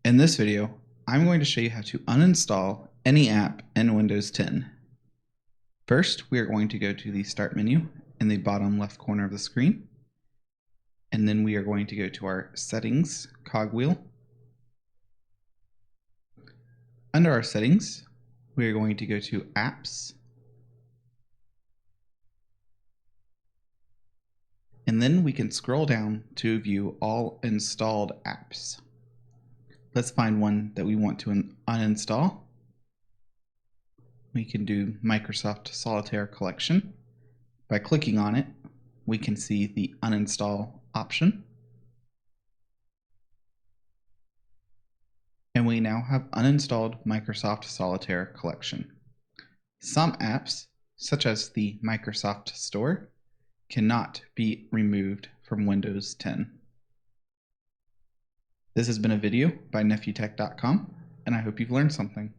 In this video, I'm going to show you how to uninstall any app in Windows 10. First, we are going to go to the Start menu in the bottom left corner of the screen, and then we are going to go to our Settings cogwheel. Under our Settings, we are going to go to Apps, and then we can scroll down to view all installed apps. Let's find one that we want to uninstall. We can do Microsoft Solitaire Collection. By clicking on it, we can see the uninstall option. And we now have uninstalled Microsoft Solitaire Collection. Some apps, such as the Microsoft Store, cannot be removed from Windows 10. This has been a video by nephew.tech.com, and I hope you've learned something.